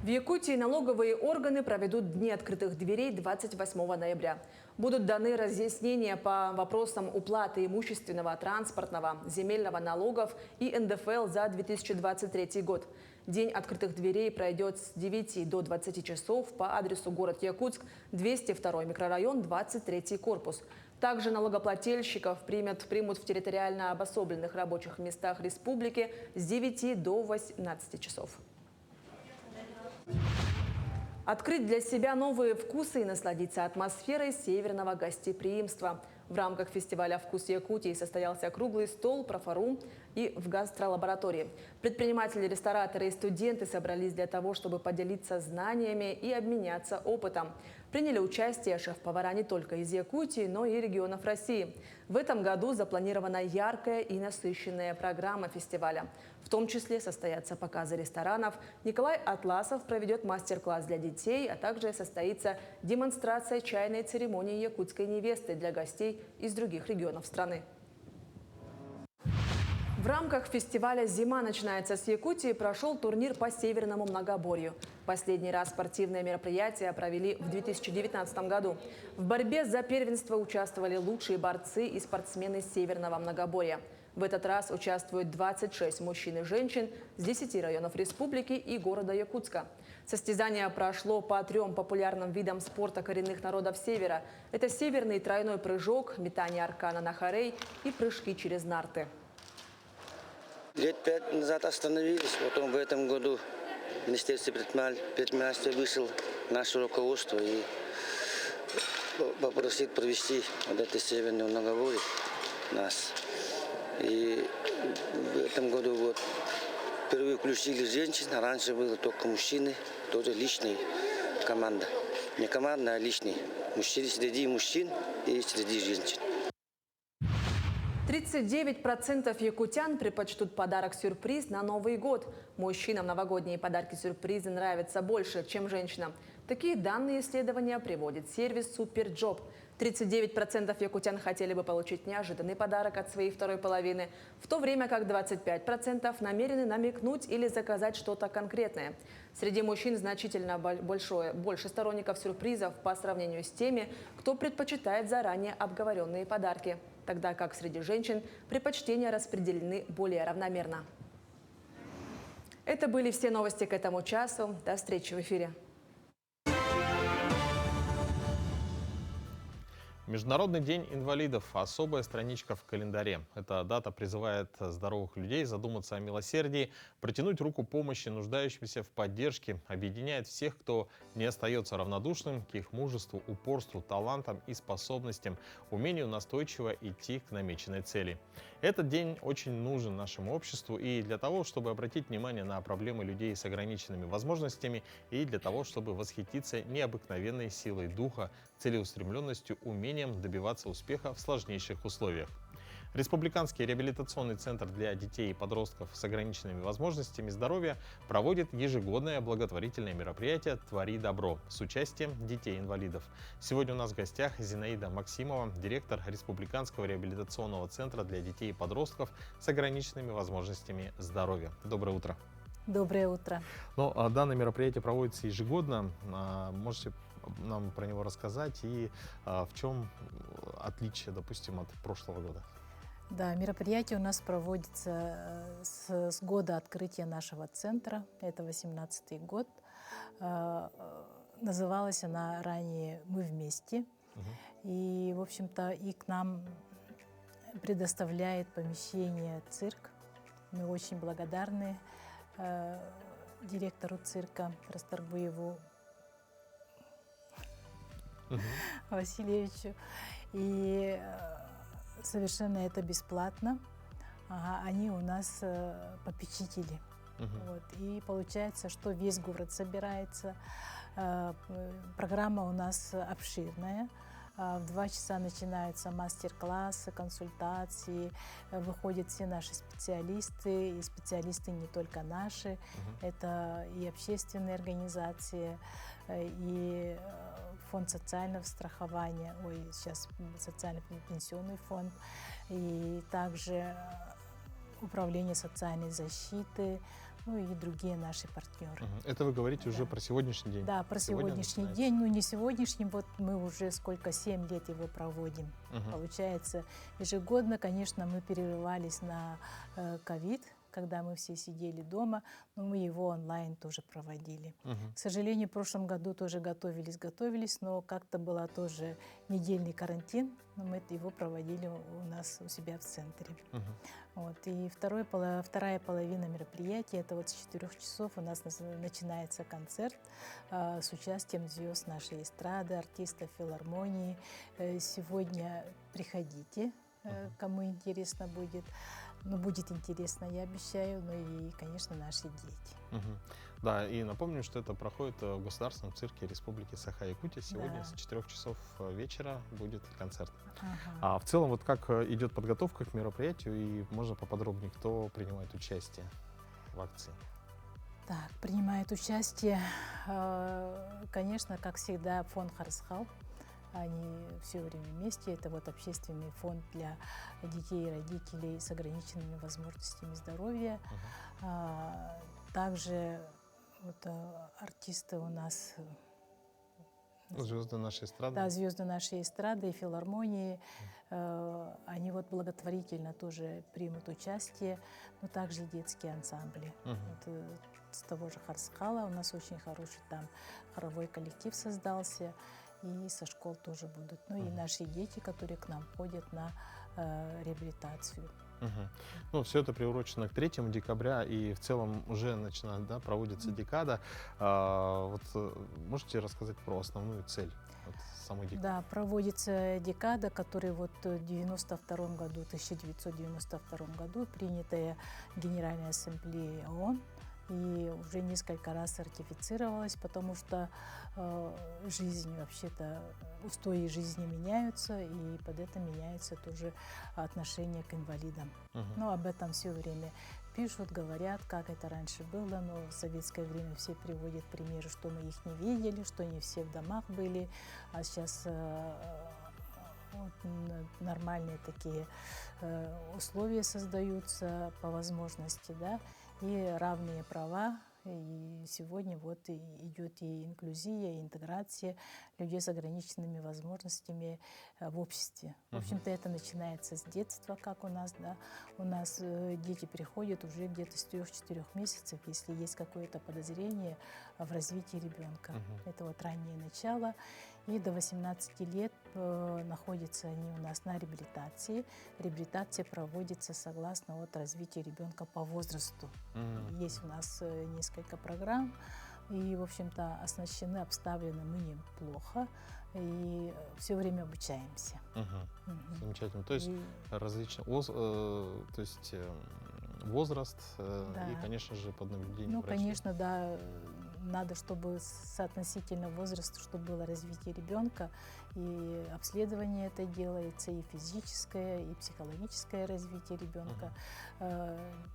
В Якутии налоговые органы проведут Дни открытых дверей 28 ноября. Будут даны разъяснения по вопросам уплаты имущественного, транспортного, земельного налогов и НДФЛ за 2023 год. День открытых дверей пройдет с 9 до 20 часов по адресу город Якутск, 202 микрорайон, 23 корпус. Также налогоплательщиков примут в территориально обособленных рабочих местах республики с 9 до 18 часов. Открыть для себя новые вкусы и насладиться атмосферой северного гостеприимства. В рамках фестиваля «Вкус Якутии» состоялся круглый стол, профорум и в гастролаборатории. Предприниматели, рестораторы и студенты собрались для того, чтобы поделиться знаниями и обменяться опытом. Приняли участие шеф-повара не только из Якутии, но и регионов России. В этом году запланирована яркая и насыщенная программа фестиваля. В том числе состоятся показы ресторанов. Николай Атласов проведет мастер-класс для детей, а также состоится демонстрация чайной церемонии якутской невесты для гостей из других регионов страны. В рамках фестиваля «Зима начинается с Якутии» прошел турнир по Северному многоборью. Последний раз спортивное мероприятие провели в 2019 году. В борьбе за первенство участвовали лучшие борцы и спортсмены Северного многоборья. В этот раз участвуют 26 мужчин и женщин с 10 районов республики и города Якутска. Состязание прошло по 3 популярным видам спорта коренных народов Севера. Это северный тройной прыжок, метание аркана на хорей и прыжки через нарты. Лет 5 назад остановились, потом в этом году Министерство предпринимательства вышло наше руководство и попросит провести вот это Северное многоборье нас. И в этом году вот впервые включили женщин, а раньше было только мужчины, тоже личная команда. Не команда, а личный. Мужчины среди мужчин и среди женщин. 39% якутян предпочтут подарок-сюрприз на Новый год. Мужчинам новогодние подарки-сюрпризы нравятся больше, чем женщинам. Такие данные исследования приводит сервис «Суперджоп». 39% якутян хотели бы получить неожиданный подарок от своей второй половины, в то время как 25% намерены намекнуть или заказать что-то конкретное. Среди мужчин значительно больше сторонников сюрпризов по сравнению с теми, кто предпочитает заранее обговоренные подарки, тогда как среди женщин предпочтения распределены более равномерно. Это были все новости к этому часу. До встречи в эфире. Международный день инвалидов – особая страничка в календаре. Эта дата призывает здоровых людей задуматься о милосердии, протянуть руку помощи нуждающимся в поддержке, объединяет всех, кто не остается равнодушным к их мужеству, упорству, талантам и способностям, умению настойчиво идти к намеченной цели. Этот день очень нужен нашему обществу и для того, чтобы обратить внимание на проблемы людей с ограниченными возможностями, и для того, чтобы восхититься необыкновенной силой духа, целеустремленностью, умением добиваться успеха в сложнейших условиях. Республиканский реабилитационный центр для детей и подростков с ограниченными возможностями здоровья проводит ежегодное благотворительное мероприятие «Твори добро» с участием детей-инвалидов. Сегодня у нас в гостях Зинаида Максимова, директор Республиканского реабилитационного центра для детей и подростков с ограниченными возможностями здоровья. Доброе утро. Доброе утро. Данное мероприятие проводится ежегодно. Можете нам про него рассказать и в чем отличие, допустим, от прошлого года? Да, мероприятие у нас проводится с года открытия нашего центра. Это 18-й год. называлась она ранее «Мы вместе». И, в общем-то, и к нам предоставляет помещение цирк. Мы очень благодарны директору цирка Расторгуеву Васильевичу. И совершенно это бесплатно. Они у нас попечители. Вот. И получается, что весь город собирается. Программа у нас обширная. В 2 часа начинаются мастер-классы, консультации, выходят все наши специалисты, и специалисты не только наши, это и общественные организации, и фонд социального страхования, сейчас социально-пенсионный фонд, и также управление социальной защиты, ну и другие наши партнеры. Это вы говорите уже про сегодняшний день? Да, про сегодняшний день. Ну, не сегодняшний, вот мы уже 7 лет его проводим. Получается, ежегодно, конечно, мы перерывались на ковид, когда мы все сидели дома, но мы его онлайн тоже проводили. К сожалению, в прошлом году тоже готовились, но как-то был тоже недельный карантин, но мы его проводили у нас у себя в центре. Вот. И вторая половина мероприятия, это вот с 4 часов у нас начинается концерт с участием звезд нашей эстрады, артистов филармонии. Сегодня приходите, кому интересно будет. Ну, будет интересно, я обещаю, ну и, конечно, наши дети. Да, и напомню, что это проходит в Государственном цирке Республики Саха-Якутия. Сегодня с 4 часов вечера будет концерт. А в целом, вот как идет подготовка к мероприятию, и можно поподробнее, кто принимает участие в акции? Так, принимает участие, конечно, как всегда, фонд Харсхал. Они все время вместе. Это вот общественный фонд для детей и родителей с ограниченными возможностями здоровья. Также вот, артисты у нас... Звезды нашей эстрады. Да, звезды нашей эстрады и филармонии. Они вот благотворительно тоже примут участие, но также и детские ансамбли. Вот, с того же Харсхала у нас очень хороший там хоровой коллектив создался. И со школ тоже будут. Ну и наши дети, которые к нам ходят на реабилитацию. Ну, все это приурочено к 3 декабря, и в целом уже начинает, да, проводится декада. Вот можете рассказать про основную цель самой декады? Да, проводится декада, которая вот в 1992 году принятая Генеральной Ассамблеей ООН. И уже несколько раз ратифицировалась, потому что жизнь, вообще-то, устои жизни меняются, и под это меняется тоже отношение к инвалидам. Но об этом все время пишут, говорят, как это раньше было, но в советское время все приводят примеры, что мы их не видели, что не все в домах были, а сейчас вот, нормальные такие условия создаются по возможности, да, и равные права. И сегодня вот идет и инклюзия, и интеграция людей с ограниченными возможностями в обществе. В общем-то, это начинается с детства, как у нас, да. У нас дети приходят уже где-то с 3-4 месяцев, если есть какое-то подозрение в развитии ребенка. Это вот раннее начало. И до 18 лет находятся они у нас на реабилитации. Реабилитация проводится согласно вот развитию ребенка по возрасту. Есть у нас несколько программ, и, в общем-то, оснащены, обставлены мы неплохо, и все время обучаемся. Замечательно. То есть различный возраст, да. И, конечно же, под наблюдением Ну, врачей. конечно, да, надо, чтобы соотносительно возрасту, чтобы было развитие ребенка, и обследование это делается, и физическое, и психологическое развитие ребенка.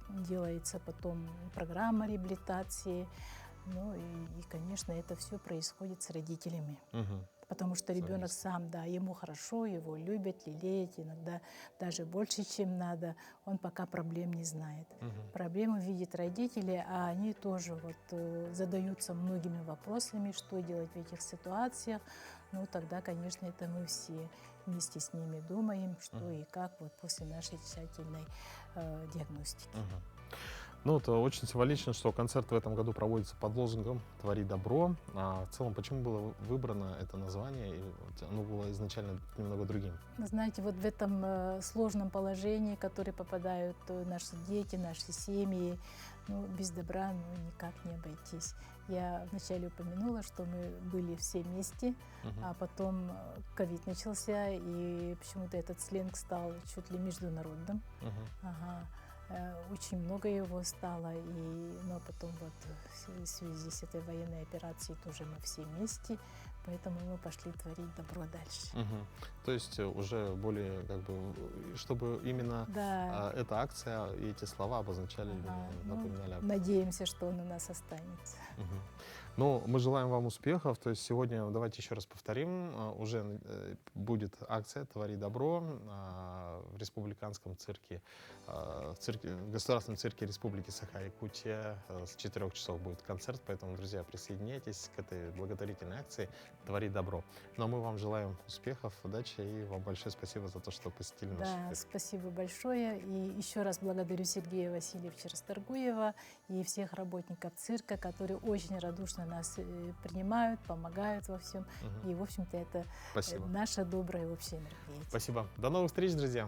Делается потом программа реабилитации. Ну и, конечно, это все происходит с родителями. Потому что ребенок сам, да, ему хорошо, его любят, лелеют, иногда даже больше, чем надо. Он пока проблем не знает. Проблемы видят родители, а они тоже вот задаются многими вопросами, что делать в этих ситуациях. Ну, тогда, конечно, это мы все вместе с ними думаем, что и как вот после нашей тщательной диагностики. Ну, это очень символично, что концерт в этом году проводится под лозунгом «Твори добро». А в целом, почему было выбрано это название? И оно было изначально немного другим. Знаете, вот в этом сложном положении, в которое попадают наши дети, наши семьи, ну, без добра никак не обойтись. Я вначале упомянула, что мы были все вместе, а потом ковид начался, и почему-то этот сленг стал чуть ли международным. Ага. Очень много его стало, но потом вот в связи с этой военной операцией тоже мы все вместе, поэтому мы пошли творить добро дальше. То есть уже более, как бы, чтобы именно эта акция и эти слова обозначали, напоминали. Надеемся, что он у нас останется. Ну, мы желаем вам успехов. То есть сегодня, давайте еще раз повторим, уже будет акция «Твори добро» в республиканском цирке, в Государственном цирке Республики Саха-Якутия. С 4 часов будет концерт, поэтому, друзья, присоединяйтесь к этой благотворительной акции «Твори добро». Ну, а мы вам желаем успехов, удачи и вам большое спасибо за то, что посетили наш эфир. Спасибо большое. И еще раз благодарю Сергея Васильевича Расторгуева и всех работников цирка, которые очень радушно нас принимают, помогают во всем. И, в общем-то, это наше доброе общее мероприятие. Спасибо. До новых встреч, друзья.